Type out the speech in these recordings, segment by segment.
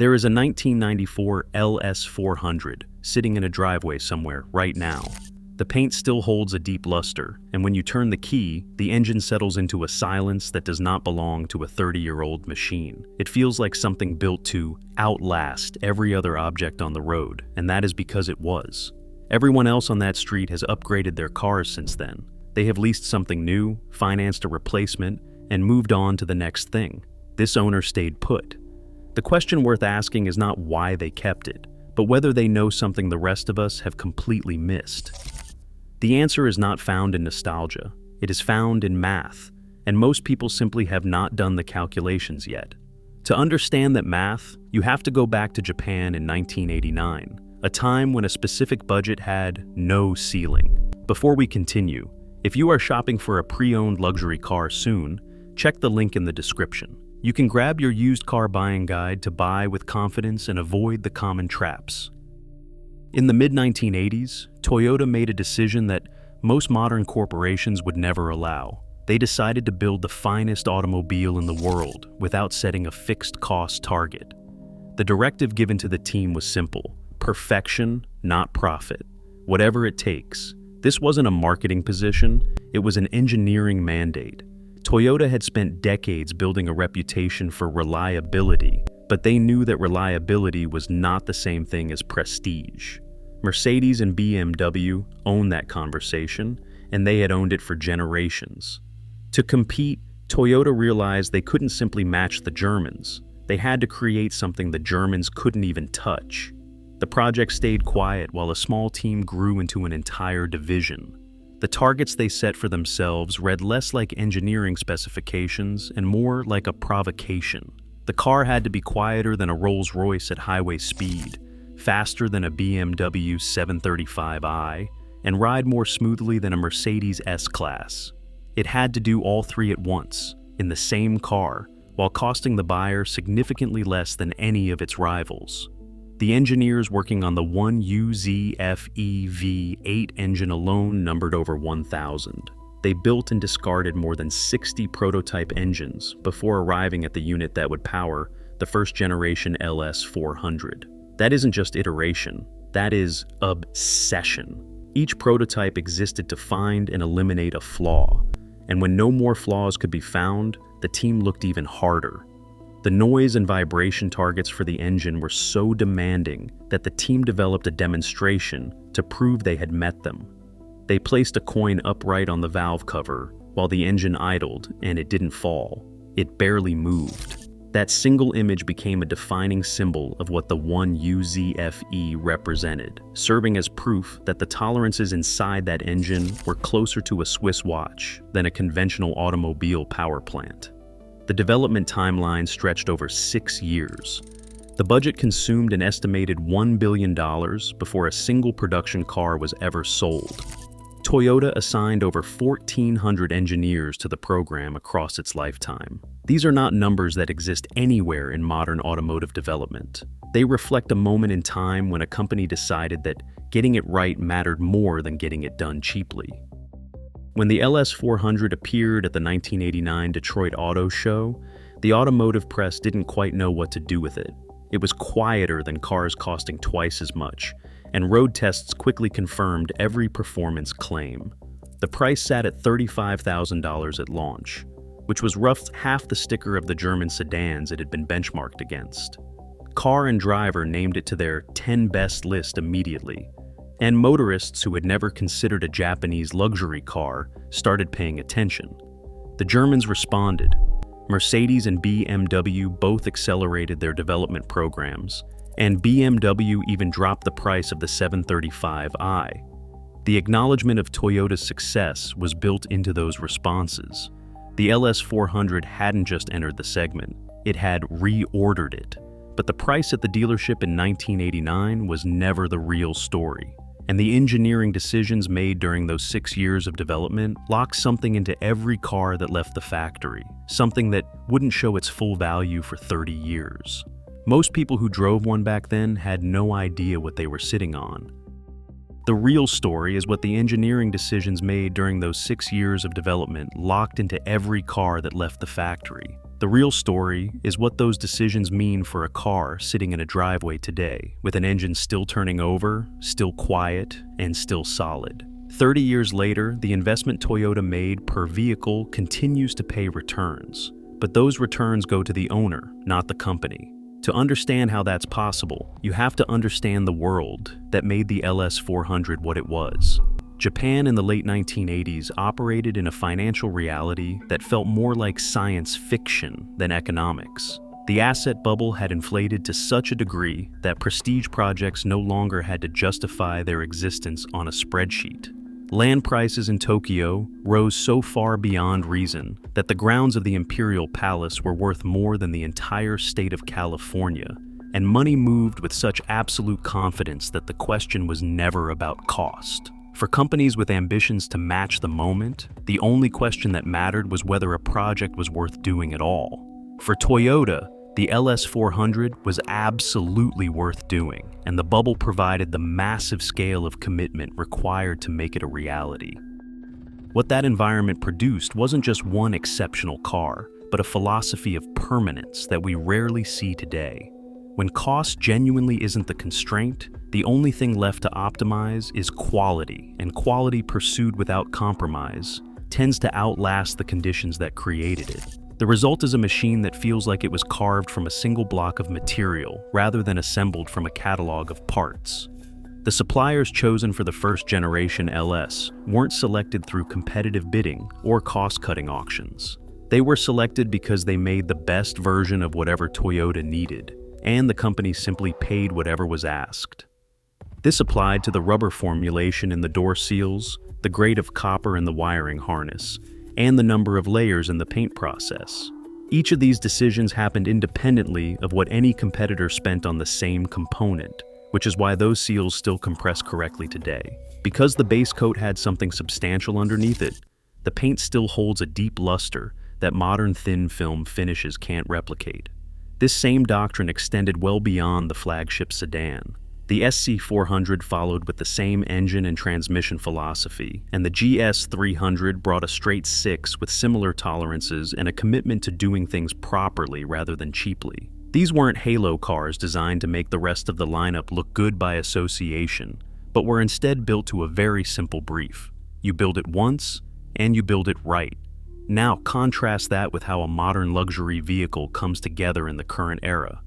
There is a 1994 LS400 sitting in a driveway somewhere right now. The paint still holds a deep luster, and when you turn the key, the engine settles into a silence that does not belong to a 30-year-old machine. It feels like something built to outlast every other object on the road, and that is because it was. Everyone else on that street has upgraded their cars since then. They have leased something new, financed a replacement, and moved on to the next thing. This owner stayed put. The question worth asking is not why they kept it, but whether they know something the rest of us have completely missed. The answer is not found in nostalgia. It is found in math, and most people simply have not done the calculations yet. To understand that math, you have to go back to Japan in 1989, a time when a specific budget had no ceiling. Before we continue, if you are shopping for a pre-owned luxury car soon, check the link in the description. You can grab your used car buying guide to buy with confidence and avoid the common traps. In the mid-1980s, Toyota made a decision that most modern corporations would never allow. They decided to build the finest automobile in the world without setting a fixed cost target. The directive given to the team was simple: perfection, not profit. Whatever it takes. This wasn't a marketing position, it was an engineering mandate. Toyota had spent decades building a reputation for reliability, but they knew that reliability was not the same thing as prestige. Mercedes and BMW owned that conversation, and they had owned it for generations. To compete, Toyota realized they couldn't simply match the Germans. They had to create something the Germans couldn't even touch. The project stayed quiet while a small team grew into an entire division. The targets they set for themselves read less like engineering specifications and more like a provocation. The car had to be quieter than a Rolls-Royce at highway speed, faster than a BMW 735i, and ride more smoothly than a Mercedes S-Class. It had to do all three at once, in the same car, while costing the buyer significantly less than any of its rivals. The engineers working on the 1UZ-FEV8 engine alone numbered over 1,000. They built and discarded more than 60 prototype engines before arriving at the unit that would power the first-generation LS400. That isn't just iteration, that is obsession. Each prototype existed to find and eliminate a flaw, and when no more flaws could be found, the team looked even harder. The noise and vibration targets for the engine were so demanding that the team developed a demonstration to prove they had met them. They placed a coin upright on the valve cover while the engine idled, and it didn't fall. It barely moved. That single image became a defining symbol of what the 1UZ-FE represented, serving as proof that the tolerances inside that engine were closer to a Swiss watch than a conventional automobile power plant. The development timeline stretched over 6 years. The budget consumed an estimated $1 billion before a single production car was ever sold. Toyota assigned over 1,400 engineers to the program across its lifetime. These are not numbers that exist anywhere in modern automotive development. They reflect a moment in time when a company decided that getting it right mattered more than getting it done cheaply. When the LS400 appeared at the 1989 Detroit Auto Show, the automotive press didn't quite know what to do with it. It was quieter than cars costing twice as much, and road tests quickly confirmed every performance claim. The price sat at $35,000 at launch, which was roughly half the sticker of the German sedans it had been benchmarked against. Car and Driver named it to their 10 best list immediately, and motorists who had never considered a Japanese luxury car started paying attention. The Germans responded. Mercedes and BMW both accelerated their development programs, and BMW even dropped the price of the 735i. The acknowledgement of Toyota's success was built into those responses. The LS400 hadn't just entered the segment, it had reordered it. But the price at the dealership in 1989 was never the real story. And the engineering decisions made during those 6 years of development locked something into every car that left the factory, something that wouldn't show its full value for 30 years. Most people who drove one back then had no idea what they were sitting on. The real story is what the engineering decisions made during those 6 years of development locked into every car that left the factory. The real story is what those decisions mean for a car sitting in a driveway today, with an engine still turning over, still quiet, and still solid. 30 years later, the investment Toyota made per vehicle continues to pay returns. But those returns go to the owner, not the company. To understand how that's possible, you have to understand the world that made the LS400 what it was. Japan in the late 1980s operated in a financial reality that felt more like science fiction than economics. The asset bubble had inflated to such a degree that prestige projects no longer had to justify their existence on a spreadsheet. Land prices in Tokyo rose so far beyond reason that the grounds of the Imperial Palace were worth more than the entire state of California, and money moved with such absolute confidence that the question was never about cost. For companies with ambitions to match the moment, the only question that mattered was whether a project was worth doing at all. For Toyota, the LS400 was absolutely worth doing, and the bubble provided the massive scale of commitment required to make it a reality. What that environment produced wasn't just one exceptional car, but a philosophy of permanence that we rarely see today. When cost genuinely isn't the constraint, the only thing left to optimize is quality, and quality pursued without compromise tends to outlast the conditions that created it. The result is a machine that feels like it was carved from a single block of material rather than assembled from a catalog of parts. The suppliers chosen for the first generation LS weren't selected through competitive bidding or cost-cutting auctions. They were selected because they made the best version of whatever Toyota needed, and the company simply paid whatever was asked. This applied to the rubber formulation in the door seals, the grade of copper in the wiring harness, and the number of layers in the paint process. Each of these decisions happened independently of what any competitor spent on the same component, which is why those seals still compress correctly today. Because the base coat had something substantial underneath it, the paint still holds a deep luster that modern thin film finishes can't replicate. This same doctrine extended well beyond the flagship sedan. The SC400 followed with the same engine and transmission philosophy, and the GS300 brought a straight six with similar tolerances and a commitment to doing things properly rather than cheaply. These weren't halo cars designed to make the rest of the lineup look good by association, but were instead built to a very simple brief. You build it once, and you build it right. Now contrast that with how a modern luxury vehicle comes together in the current era.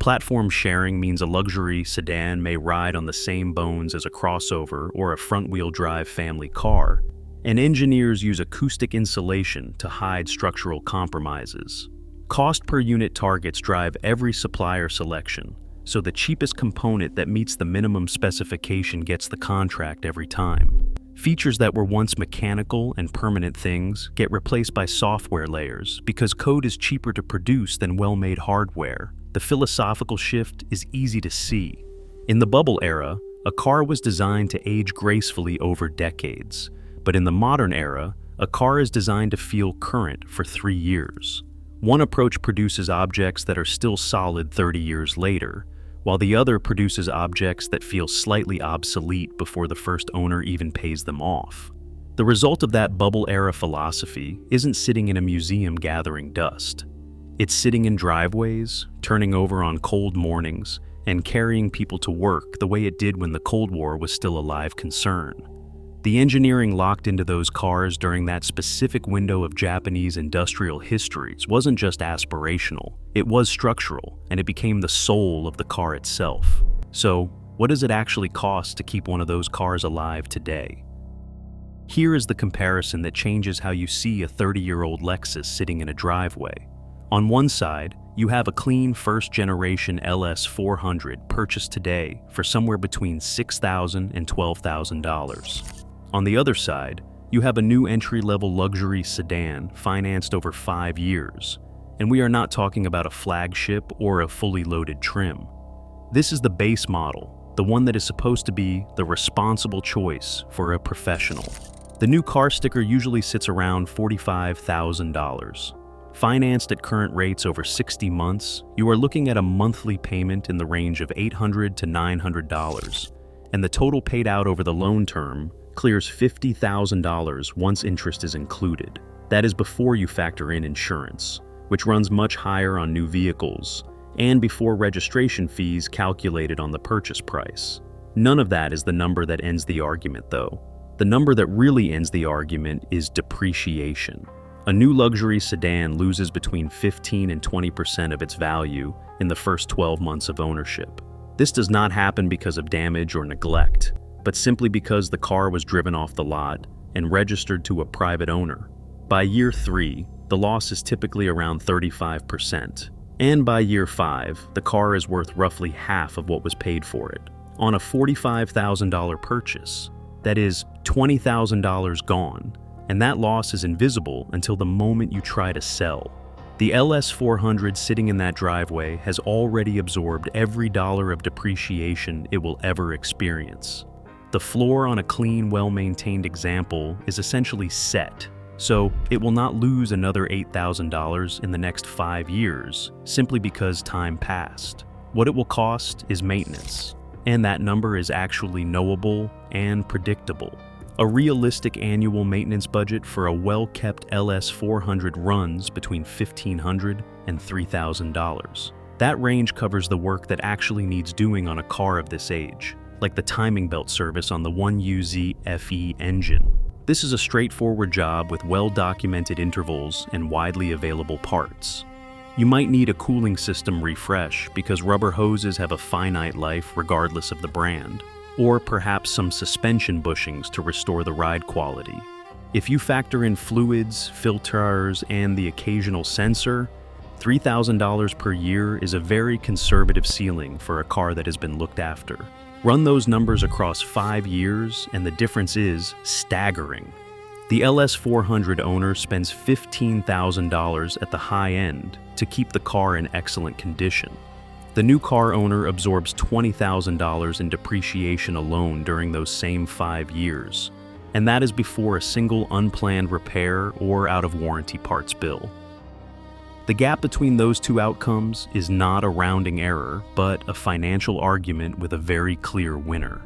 Platform sharing means a luxury sedan may ride on the same bones as a crossover or a front-wheel drive family car, and engineers use acoustic insulation to hide structural compromises. Cost per unit targets drive every supplier selection, so the cheapest component that meets the minimum specification gets the contract every time. Features that were once mechanical and permanent things get replaced by software layers because code is cheaper to produce than well-made hardware. The philosophical shift is easy to see. In the bubble era, a car was designed to age gracefully over decades, but in the modern era, a car is designed to feel current for 3 years. One approach produces objects that are still solid 30 years later, while the other produces objects that feel slightly obsolete before the first owner even pays them off. The result of that bubble-era philosophy isn't sitting in a museum gathering dust. It's sitting in driveways, turning over on cold mornings, and carrying people to work the way it did when the Cold War was still a live concern. The engineering locked into those cars during that specific window of Japanese industrial histories wasn't just aspirational, it was structural, and it became the soul of the car itself. So, what does it actually cost to keep one of those cars alive today? Here is the comparison that changes how you see a 30-year-old Lexus sitting in a driveway. On one side, you have a clean first-generation LS400 purchased today for somewhere between $6,000 and $12,000. On the other side, you have a new entry-level luxury sedan financed over 5 years, and we are not talking about a flagship or a fully loaded trim. This is the base model, the one that is supposed to be the responsible choice for a professional. The new car sticker usually sits around $45,000. Financed at current rates over 60 months, you are looking at a monthly payment in the range of $800 to $900, and the total paid out over the loan term clears $50,000 once interest is included. That is before you factor in insurance. which runs much higher on new vehicles, and before registration fees calculated on the purchase price. None of that is the number that ends the argument, though. The number that really ends the argument is depreciation. A new luxury sedan loses between 15 and 20% of its value in the first 12 months of ownership. This does not happen because of damage or neglect, but simply because the car was driven off the lot and registered to a private owner. By year 3, the loss is typically around 35%, and by year 5, the car is worth roughly half of what was paid for it. On a $45,000 purchase, that is $20,000 gone, and that loss is invisible until the moment you try to sell. The LS400 sitting in that driveway has already absorbed every dollar of depreciation it will ever experience. The floor on a clean, well-maintained example is essentially set, so it will not lose another $8,000 in the next 5 years simply because time passed. What it will cost is maintenance, and that number is actually knowable and predictable. A realistic annual maintenance budget for a well-kept LS400 runs between $1,500 and $3,000. That range covers the work that actually needs doing on a car of this age, like the timing belt service on the 1UZ FE engine. This is a straightforward job with well-documented intervals and widely available parts. You might need a cooling system refresh because rubber hoses have a finite life regardless of the brand, or perhaps some suspension bushings to restore the ride quality. If you factor in fluids, filters, and the occasional sensor, $3,000 per year is a very conservative ceiling for a car that has been looked after. Run those numbers across 5 years, and the difference is staggering. The LS400 owner spends $15,000 at the high end to keep the car in excellent condition. The new car owner absorbs $20,000 in depreciation alone during those same 5 years, and that is before a single unplanned repair or out-of-warranty parts bill. The gap between those two outcomes is not a rounding error, but a financial argument with a very clear winner.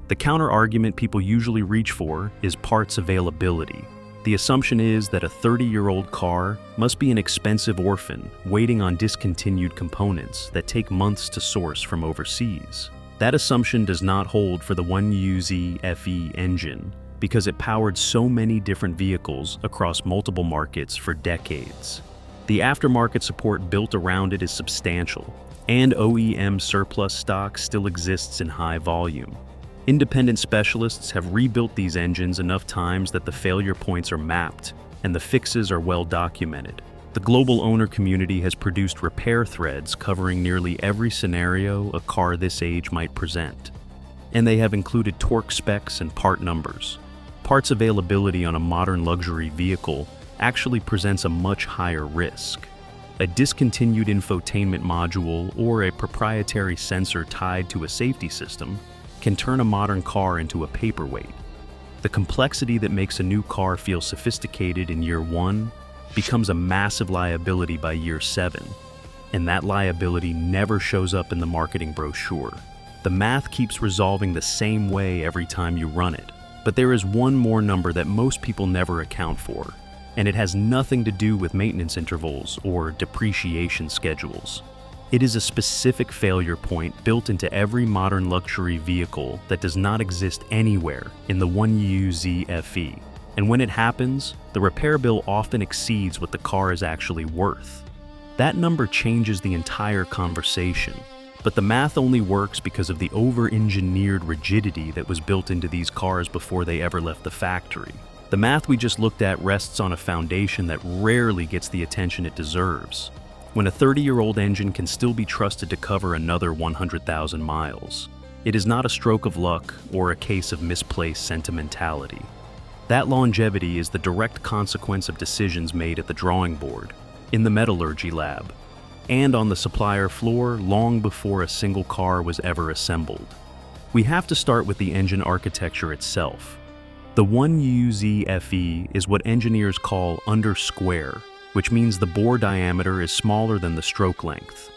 The counter-argument people usually reach for is parts availability. The assumption is that a 30-year-old car must be an expensive orphan waiting on discontinued components that take months to source from overseas. That assumption does not hold for the 1UZ FE engine because it powered so many different vehicles across multiple markets for decades. The aftermarket support built around it is substantial, and OEM surplus stock still exists in high volume. Independent specialists have rebuilt these engines enough times that the failure points are mapped and the fixes are well documented. The global owner community has produced repair threads covering nearly every scenario a car this age might present, and they have included torque specs and part numbers. Parts availability on a modern luxury vehicle actually presents a much higher risk. A discontinued infotainment module or a proprietary sensor tied to a safety system can turn a modern car into a paperweight. The complexity that makes a new car feel sophisticated in year 1 becomes a massive liability by year 7, and that liability never shows up in the marketing brochure. The math keeps resolving the same way every time you run it, but there is one more number that most people never account for, and it has nothing to do with maintenance intervals or depreciation schedules. It is a specific failure point built into every modern luxury vehicle that does not exist anywhere in the 1UZ FE. And when it happens, the repair bill often exceeds what the car is actually worth. That number changes the entire conversation, but the math only works because of the over-engineered rigidity that was built into these cars before they ever left the factory. The math we just looked at rests on a foundation that rarely gets the attention it deserves. When a 30-year-old engine can still be trusted to cover another 100,000 miles, it is not a stroke of luck or a case of misplaced sentimentality. That longevity is the direct consequence of decisions made at the drawing board, in the metallurgy lab, and on the supplier floor long before a single car was ever assembled. We have to start with the engine architecture itself. The 1UZ FE is what engineers call under-square, which means the bore diameter is smaller than the stroke length.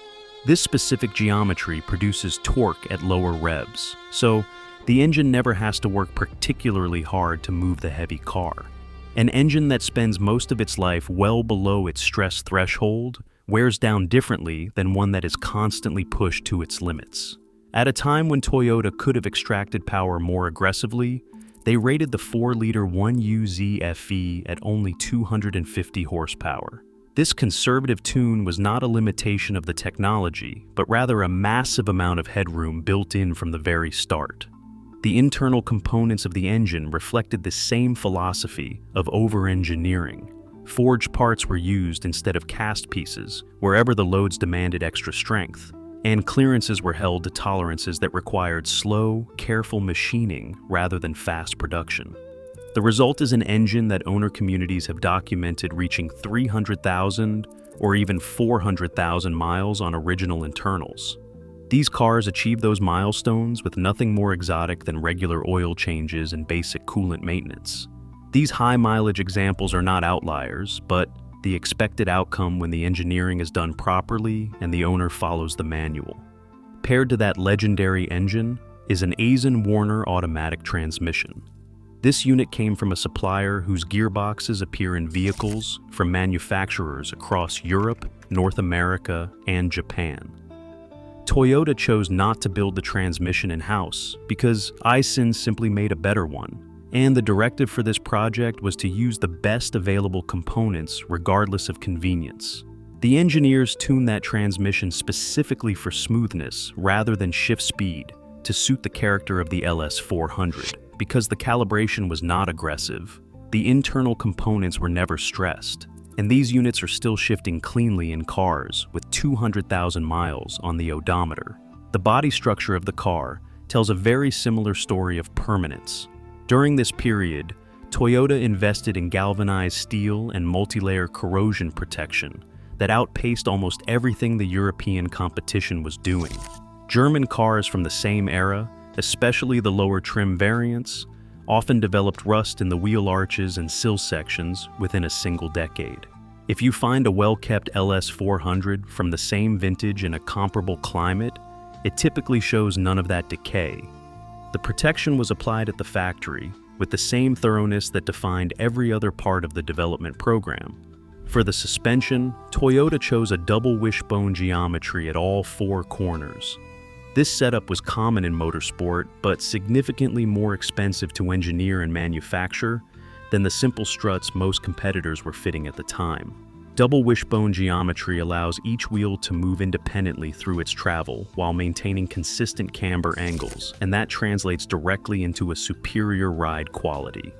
This specific geometry produces torque at lower revs, so the engine never has to work particularly hard to move the heavy car. An engine that spends most of its life well below its stress threshold wears down differently than one that is constantly pushed to its limits. At a time when Toyota could have extracted power more aggressively, they rated the 4-liter 1UZ FE at only 250 horsepower. This conservative tune was not a limitation of the technology, but rather a massive amount of headroom built in from the very start. The internal components of the engine reflected the same philosophy of over-engineering. Forged parts were used instead of cast pieces, wherever the loads demanded extra strength, and clearances were held to tolerances that required slow, careful machining rather than fast production. The result is an engine that owner communities have documented reaching 300,000 or even 400,000 miles on original internals. These cars achieve those milestones with nothing more exotic than regular oil changes and basic coolant maintenance. These high-mileage examples are not outliers, but the expected outcome when the engineering is done properly and the owner follows the manual. Paired to that legendary engine is an Warner automatic transmission. This unit came from a supplier whose gearboxes appear in vehicles from manufacturers across Europe, North America, and Japan. Toyota chose not to build the transmission in-house because Aisin simply made a better one, and the directive for this project was to use the best available components regardless of convenience. The engineers tuned that transmission specifically for smoothness rather than shift speed to suit the character of the LS400. Because the calibration was not aggressive, the internal components were never stressed, and these units are still shifting cleanly in cars with 200,000 miles on the odometer. The body structure of the car tells a very similar story of permanence. During this period, Toyota invested in galvanized steel and multi-layer corrosion protection that outpaced almost everything the European competition was doing. German cars from the same era, especially the lower trim variants, often developed rust in the wheel arches and sill sections within a single decade. If you find a well-kept LS400 from the same vintage in a comparable climate, it typically shows none of that decay. The protection was applied at the factory with the same thoroughness that defined every other part of the development program. For the suspension, Toyota chose a double wishbone geometry at all 4 corners. This setup was common in motorsport, but significantly more expensive to engineer and manufacture than the simple struts most competitors were fitting at the time. Double wishbone geometry allows each wheel to move independently through its travel while maintaining consistent camber angles, and that translates directly into a superior ride quality.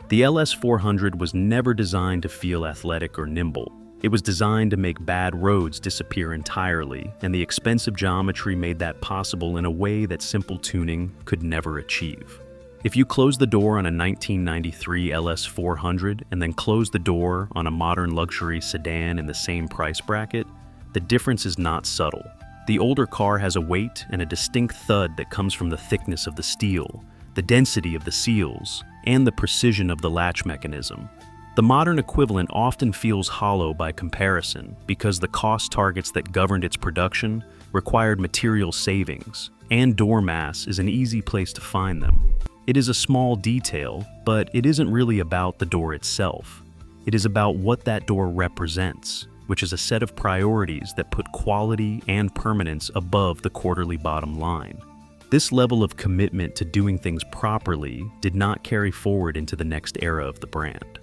The LS400 was never designed to feel athletic or nimble. It was designed to make bad roads disappear entirely, and the expensive geometry made that possible in a way that simple tuning could never achieve. If you close the door on a 1993 LS400 and then close the door on a modern luxury sedan in the same price bracket, the difference is not subtle. The older car has a weight and a distinct thud that comes from the thickness of the steel, the density of the seals, and the precision of the latch mechanism. The modern equivalent often feels hollow by comparison because the cost targets that governed its production required material savings, and door mass is an easy place to find them. It is a small detail, but it isn't really about the door itself. It is about what that door represents, which is a set of priorities that put quality and permanence above the quarterly bottom line. This level of commitment to doing things properly did not carry forward into the next era of the brand.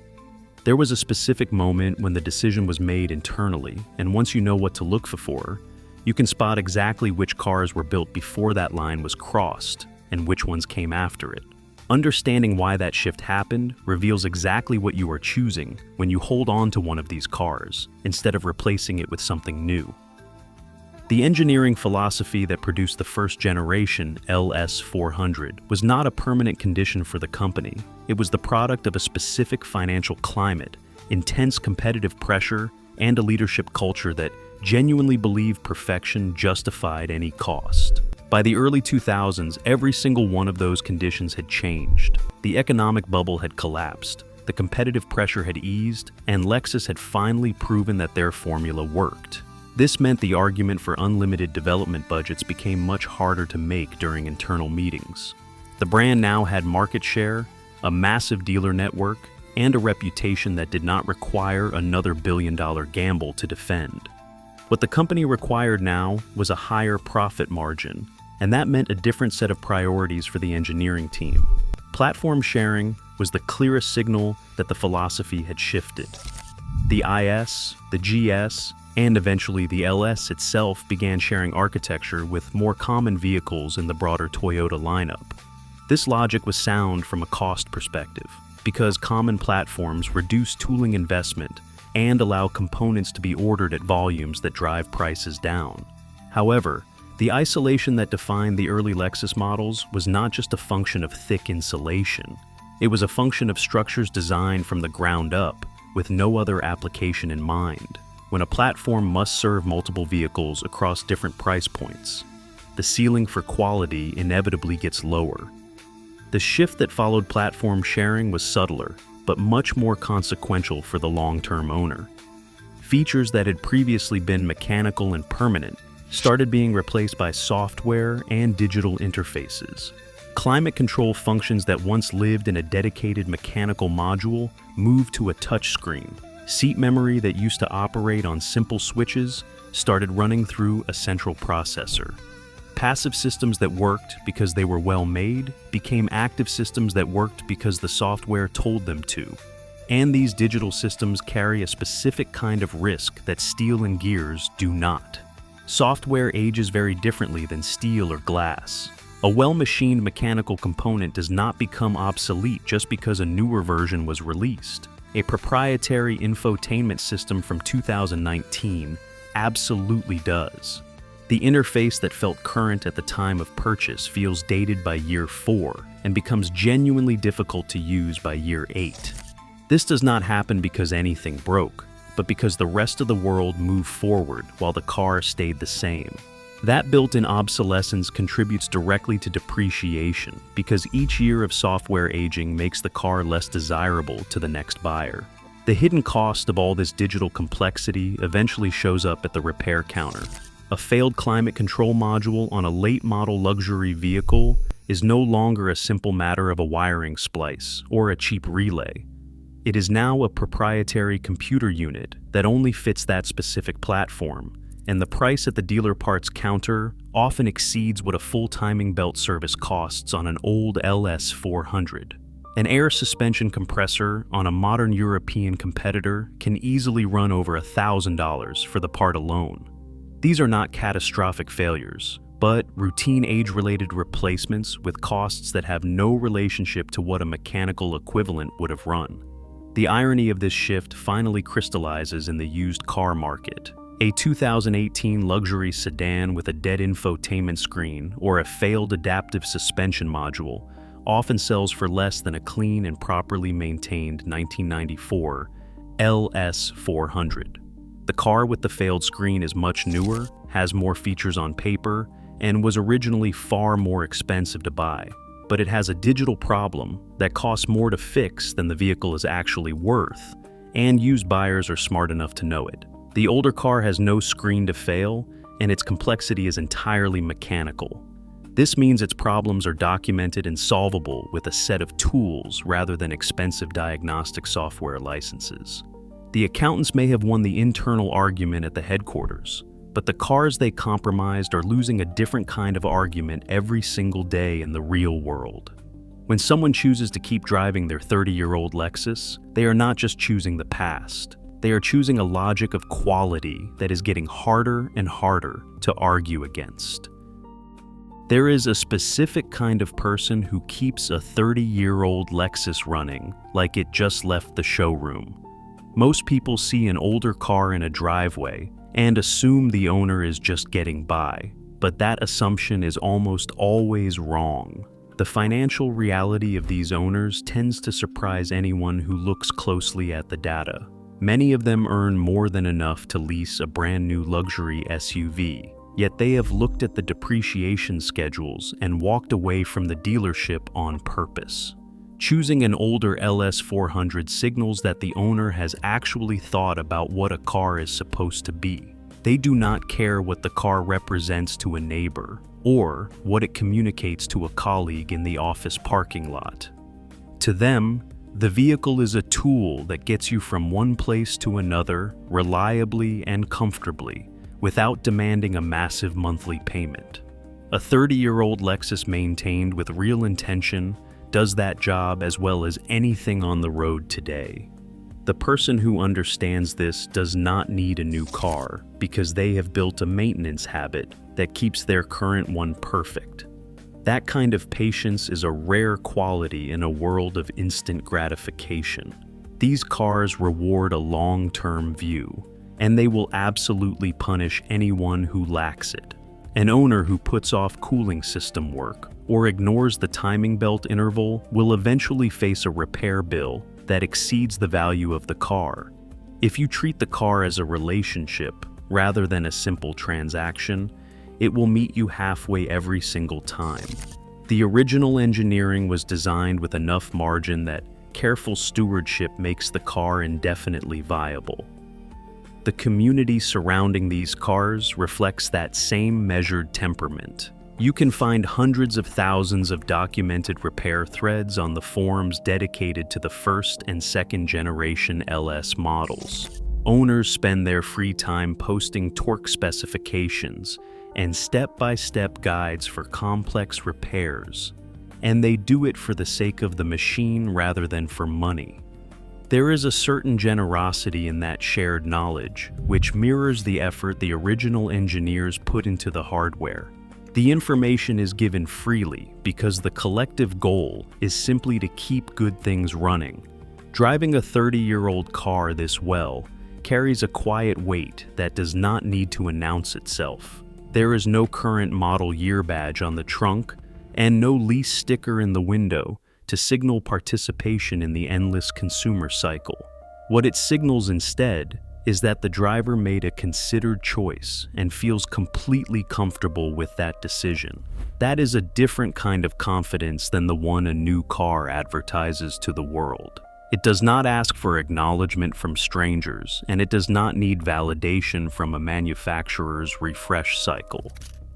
There was a specific moment when the decision was made internally, and once you know what to look for, you can spot exactly which cars were built before that line was crossed and which ones came after it. Understanding why that shift happened reveals exactly what you are choosing when you hold on to one of these cars, instead of replacing it with something new. The engineering philosophy that produced the first generation LS400 was not a permanent condition for the company. It was the product of a specific financial climate, intense competitive pressure, and a leadership culture that genuinely believed perfection justified any cost. By the early 2000s, every single one of those conditions had changed. The economic bubble had collapsed, the competitive pressure had eased, and LEXUS had finally proven that their formula worked. This meant the argument for unlimited development budgets became much harder to make during internal meetings. The brand now had market share, a massive dealer network, and a reputation that did not require another billion-dollar gamble to defend. What the company required now was a higher profit margin, and that meant a different set of priorities for the engineering team. Platform sharing was the clearest signal that the philosophy had shifted. The IS, the GS, and eventually the LS itself began sharing architecture with more common vehicles in the broader Toyota lineup. This logic was sound from a cost perspective, because common platforms reduce tooling investment and allow components to be ordered at volumes that drive prices down. However, the isolation that defined the early Lexus models was not just a function of thick insulation. It was a function of structures designed from the ground up, with no other application in mind. When a platform must serve multiple vehicles across different price points, the ceiling for quality inevitably gets lower. The shift that followed platform sharing was subtler, but much more consequential for the long-term owner. Features that had previously been mechanical and permanent started being replaced by software and digital interfaces. Climate control functions that once lived in a dedicated mechanical module moved to a touchscreen. Seat memory that used to operate on simple switches started running through a central processor. Passive systems that worked because they were well made became active systems that worked because the software told them to. And these digital systems carry a specific kind of risk that steel and gears do not. Software ages very differently than steel or glass. A well-machined mechanical component does not become obsolete just because a newer version was released. A proprietary infotainment system from 2019 absolutely does. The interface that felt current at the time of purchase feels dated by year 4 and becomes genuinely difficult to use by year 8. This does not happen because anything broke, but because the rest of the world moved forward while the car stayed the same. That built-in obsolescence contributes directly to depreciation because each year of software aging makes the car less desirable to the next buyer. The hidden cost of all this digital complexity eventually shows up at the repair counter. A failed climate control module on a late-model luxury vehicle is no longer a simple matter of a wiring splice or a cheap relay. It is now a proprietary computer unit that only fits that specific platform, and the price at the dealer parts counter often exceeds what a full timing belt service costs on an old LS400. An air suspension compressor on a modern European competitor can easily run over $1,000 for the part alone. These are not catastrophic failures, but routine age-related replacements with costs that have no relationship to what a mechanical equivalent would have run. The irony of this shift finally crystallizes in the used car market. A 2018 luxury sedan with a dead infotainment screen or a failed adaptive suspension module often sells for less than a clean and properly maintained 1994 LS400. The car with the failed screen is much newer, has more features on paper, and was originally far more expensive to buy. But it has a digital problem that costs more to fix than the vehicle is actually worth, and used buyers are smart enough to know it. The older car has no screen to fail, and its complexity is entirely mechanical. This means its problems are documented and solvable with a set of tools rather than expensive diagnostic software licenses. The accountants may have won the internal argument at the headquarters, but the cars they compromised are losing a different kind of argument every single day in the real world. When someone chooses to keep driving their 30-year-old Lexus, they are not just choosing the past. They are choosing a logic of quality that is getting harder and harder to argue against. There is a specific kind of person who keeps a 30-year-old Lexus running like it just left the showroom. Most people see an older car in a driveway and assume the owner is just getting by, but that assumption is almost always wrong. The financial reality of these owners tends to surprise anyone who looks closely at the data. Many of them earn more than enough to lease a brand new luxury SUV, yet they have looked at the depreciation schedules and walked away from the dealership on purpose. Choosing an older LS400 signals that the owner has actually thought about what a car is supposed to be. They do not care what the car represents to a neighbor or what it communicates to a colleague in the office parking lot. To them, The vehicle is a tool that gets you from one place to another reliably and comfortably without demanding a massive monthly payment. A 30-year-old Lexus maintained with real intention does that job as well as anything on the road today. The person who understands this does not need a new car because they have built a maintenance habit that keeps their current one perfect. That kind of patience is a rare quality in a world of instant gratification. These cars reward a long-term view, and they will absolutely punish anyone who lacks it. An owner who puts off cooling system work or ignores the timing belt interval will eventually face a repair bill that exceeds the value of the car. If you treat the car as a relationship rather than a simple transaction, it will meet you halfway every single time. The original engineering was designed with enough margin that careful stewardship makes the car indefinitely viable. The community surrounding these cars reflects that same measured temperament. You can find hundreds of thousands of documented repair threads on the forums dedicated to the first and second generation LS models. Owners spend their free time posting torque specifications and step-by-step guides for complex repairs, and they do it for the sake of the machine rather than for money. There is a certain generosity in that shared knowledge, which mirrors the effort the original engineers put into the hardware. The information is given freely because the collective goal is simply to keep good things running. Driving a 30-year-old car this well carries a quiet weight that does not need to announce itself. There is no current model year badge on the trunk and no lease sticker in the window to signal participation in the endless consumer cycle. What it signals instead is that the driver made a considered choice and feels completely comfortable with that decision. That is a different kind of confidence than the one a new car advertises to the world. It does not ask for acknowledgement from strangers, and it does not need validation from a manufacturer's refresh cycle.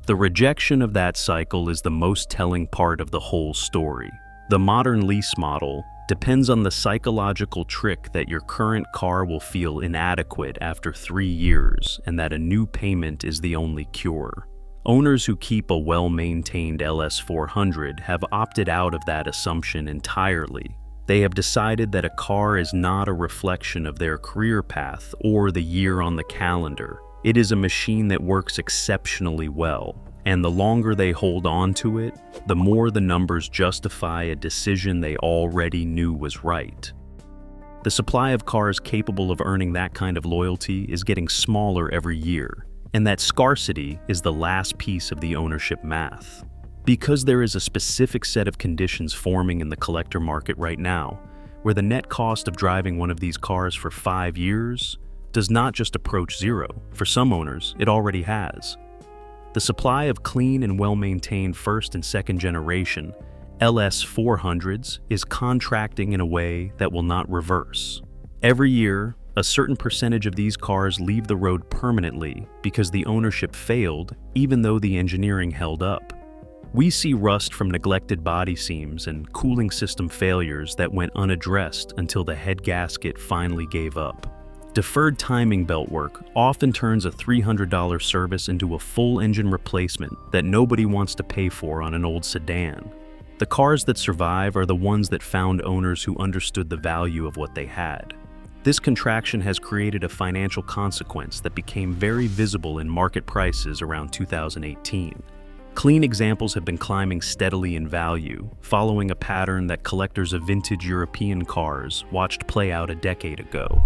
The rejection of that cycle is the most telling part of the whole story. The modern lease model depends on the psychological trick that your current car will feel inadequate after 3 years and that a new payment is the only cure. Owners who keep a well-maintained LS400 have opted out of that assumption entirely. They have decided that a car is not a reflection of their career path or the year on the calendar. It is a machine that works exceptionally well, and the longer they hold on to it, the more the numbers justify a decision they already knew was right. The supply of cars capable of earning that kind of loyalty is getting smaller every year, and that scarcity is the last piece of the ownership math. Because there is a specific set of conditions forming in the collector market right now, where the net cost of driving one of these cars for 5 years does not just approach zero. For some owners, it already has. The supply of clean and well-maintained first and second generation LS400s is contracting in a way that will not reverse. Every year, a certain percentage of these cars leave the road permanently because the ownership failed, even though the engineering held up. We see rust from neglected body seams and cooling system failures that went unaddressed until the head gasket finally gave up. Deferred timing belt work often turns a $300 service into a full engine replacement that nobody wants to pay for on an old sedan. The cars that survive are the ones that found owners who understood the value of what they had. This contraction has created a financial consequence that became very visible in market prices around 2018. Clean examples have been climbing steadily in value, following a pattern that collectors of vintage European cars watched play out a decade ago.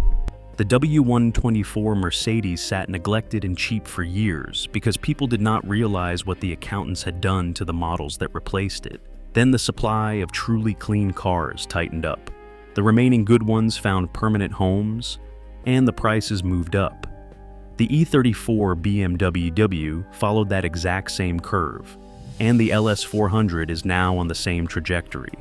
The W124 Mercedes sat neglected and cheap for years because people did not realize what the accountants had done to the models that replaced it. Then the supply of truly clean cars tightened up. The remaining good ones found permanent homes, and the prices moved up. The E34 BMW W followed that exact same curve, and the LS400 is now on the same trajectory.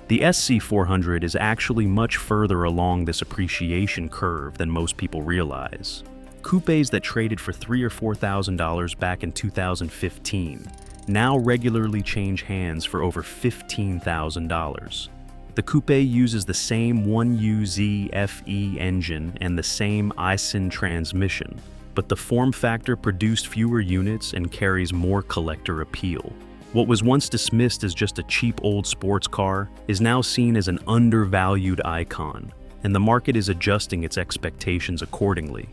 The SC400 is actually much further along this appreciation curve than most people realize. Coupes that traded for $3,000 or $4,000 back in 2015 now regularly change hands for over $15,000. The coupe uses the same 1UZ-FE engine and the same ISIN transmission, but the form factor produced fewer units and carries more collector appeal. What was once dismissed as just a cheap old sports car is now seen as an undervalued icon, and the market is adjusting its expectations accordingly.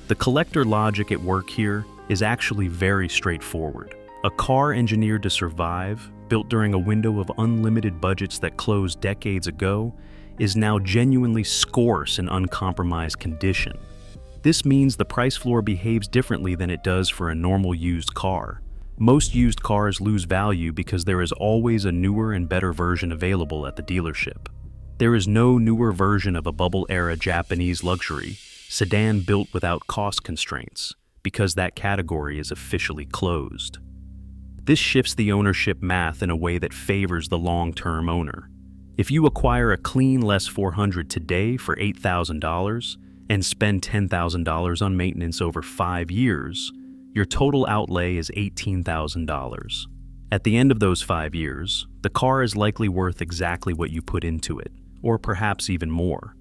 The collector logic at work here is actually very straightforward. A car engineered to survive, built during a window of unlimited budgets that closed decades ago, is now genuinely scarce in uncompromised condition. This means the price floor behaves differently than it does for a normal used car. Most used cars lose value because there is always a newer and better version available at the dealership. There is no newer version of a bubble-era Japanese luxury sedan built without cost constraints, because that category is officially closed. This shifts the ownership math in a way that favors the long-term owner. If you acquire a clean LES 400 today for $8,000 and spend $10,000 on maintenance over 5 years, your total outlay is $18,000. At the end of those 5 years, the car is likely worth exactly what you put into it, or perhaps even more.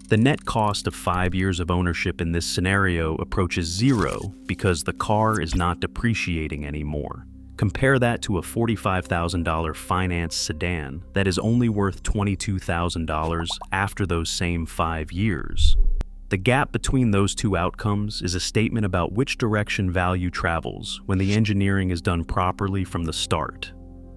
The net cost of 5 years of ownership in this scenario approaches zero because the car is not depreciating anymore. Compare that to a $45,000 finance sedan that is only worth $22,000 after those same 5 years. The gap between those two outcomes is a statement about which direction value travels when the engineering is done properly from the start.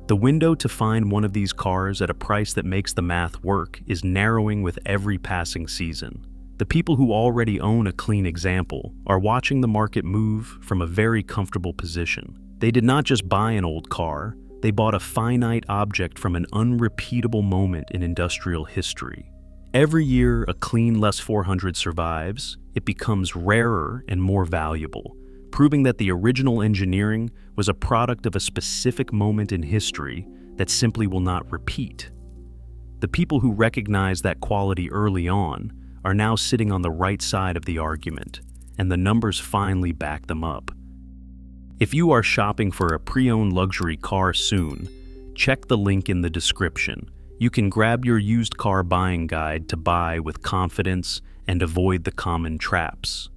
The window to find one of these cars at a price that makes the math work is narrowing with every passing season. The people who already own a clean example are watching the market move from a very comfortable position. They did not just buy an old car, they bought a finite object from an unrepeatable moment in industrial history. Every year a clean LES 400 survives, it becomes rarer and more valuable, proving that the original engineering was a product of a specific moment in history that simply will not repeat. The people who recognize that quality early on are now sitting on the right side of the argument, and the numbers finally back them up. If you are shopping for a pre-owned luxury car soon, check the link in the description. You can grab your used car buying guide to buy with confidence and avoid the common traps.